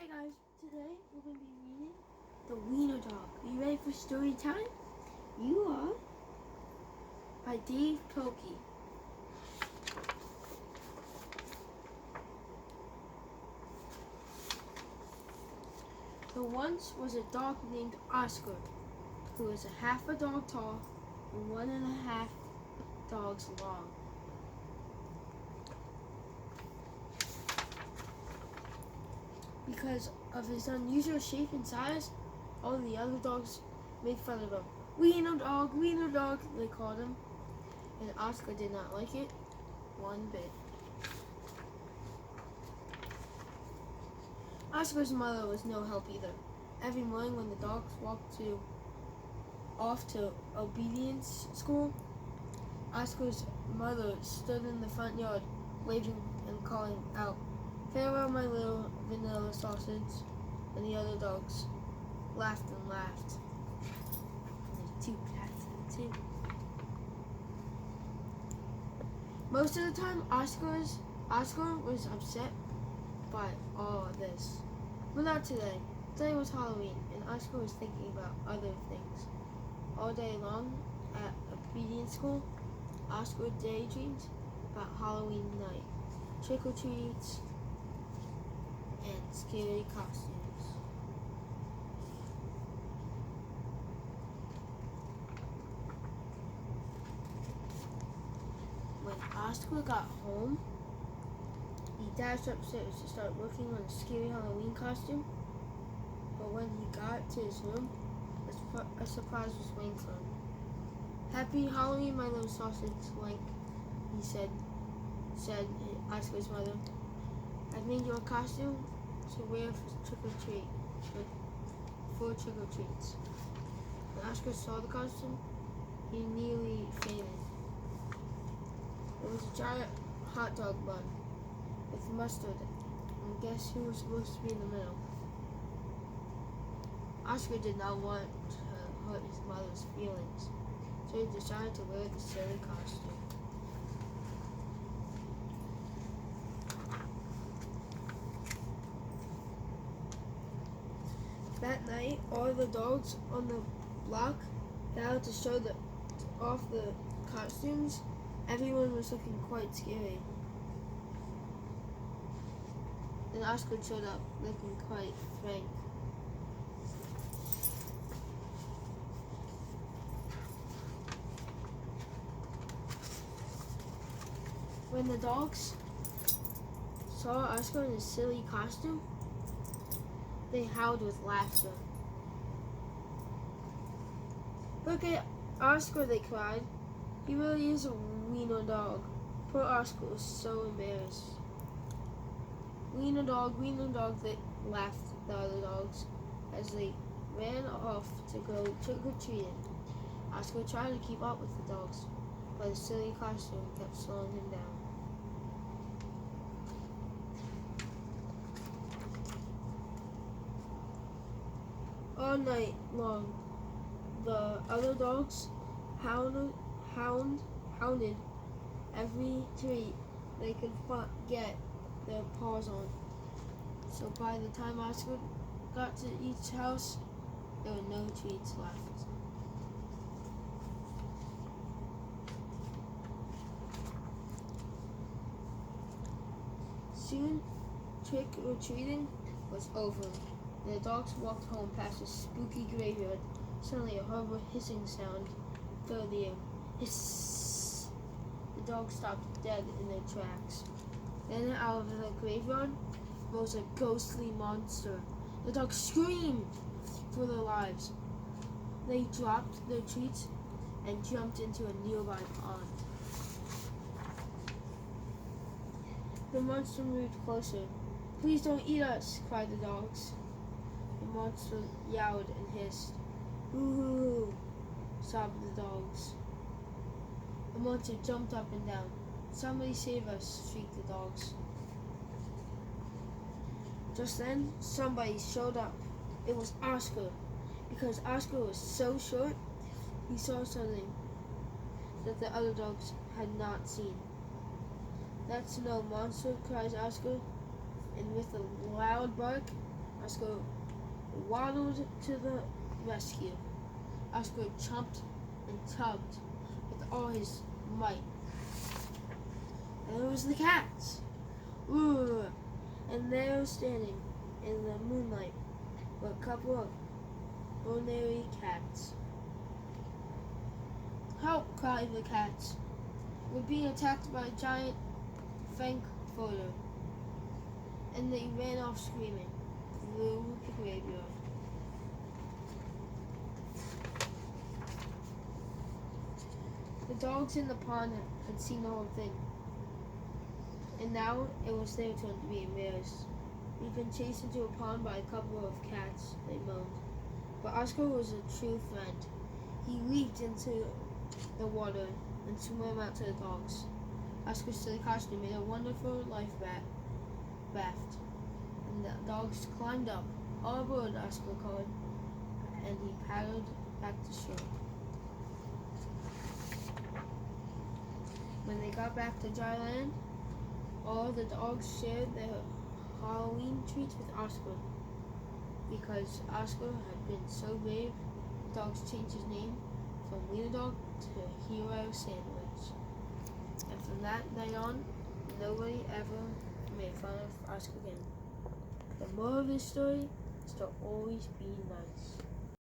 Hey guys, today we're going to be reading The Wiener Dog. Are you ready for story time? You are. By Dav Pilkey. There once was a dog named Oscar, who was half a dog tall and 1.5 dogs long. Because of his unusual shape and size, all the other dogs made fun of him. Wiener dog, they called him. And Oscar did not like it one bit. Oscar's mother was no help either. Every morning when the dogs walked off to obedience school, Oscar's mother stood in the front yard, waving and calling out, "Farewell, my little vanilla sausage," and the other dogs laughed and laughed. And there's 2 cats in it too. Most of the time, Oscar was upset by all of this. But not today. Today was Halloween, and Oscar was thinking about other things. All day long at obedience school, Oscar daydreamed about Halloween night, trick-or-treats, and scary costumes. When Oscar got home, he dashed upstairs to start working on a scary Halloween costume. But when he got to his room, a surprise was waiting for him. "Happy Halloween, my little sausage link," he said Oscar's mother. "I made you a costume to wear for trick-or-treats." When Oscar saw the costume, he nearly fainted. It was a giant hot dog bun with mustard, and guess who was supposed to be in the middle? Oscar did not want to hurt his mother's feelings, so he decided to wear the silly costume. That night, all the dogs on the block gathered to show off the costumes. Everyone was looking quite scary. And Oscar showed up looking quite frank. When the dogs saw Oscar in his silly costume, they howled with laughter. "Look at Oscar," they cried. "He really is a wiener dog." Poor Oscar was so embarrassed. Wiener dog," they laughed the other dogs as they ran off to go trick-or-treating. Oscar tried to keep up with the dogs, but his silly costume kept slowing him down. All night long, the other dogs hounded every treat they could get their paws on. So by the time Oscar got to each house, there were no treats left. Soon, trick-or-treating was over. The dogs walked home past a spooky graveyard. Suddenly a horrible hissing sound filled the air. Hiss! The dogs stopped dead in their tracks. Then out of the graveyard rose a ghostly monster. The dogs screamed for their lives. They dropped their treats and jumped into a nearby pond. The monster moved closer. "Please don't eat us," cried the dogs. The monster yowled and hissed. "Ooh," sobbed the dogs. The monster jumped up and down. "Somebody save us," shrieked the dogs. Just then, somebody showed up. It was Oscar. Because Oscar was so short, he saw something that the other dogs had not seen. "That's no monster," cries Oscar, and with a loud bark, Oscar waddled to the rescue. Oscar chomped and tugged with all his might. And it was the cats. Ooh. And there standing in the moonlight were a couple of ordinary cats. Help! Cried the cats. We're being attacked by a giant frankfurter. And they ran off screaming through the graveyard. The dogs in the pond had seen the whole thing, and now it was their turn to be embarrassed. We've been chased into a pond by a couple of cats, they moaned. But Oscar was a true friend. He leaped into the water and swam out to the dogs. Oscar's silly costume made a wonderful life raft, and the dogs climbed up. All aboard, Oscar called, and he paddled back to shore. When they got back to dry land, all the dogs shared their Halloween treats with Oscar. Because Oscar had been so brave, the dogs changed his name from Wiener Dog to Hero Sandwich. And from that night on, nobody ever made fun of Oscar again. The moral of this story is to always be nice.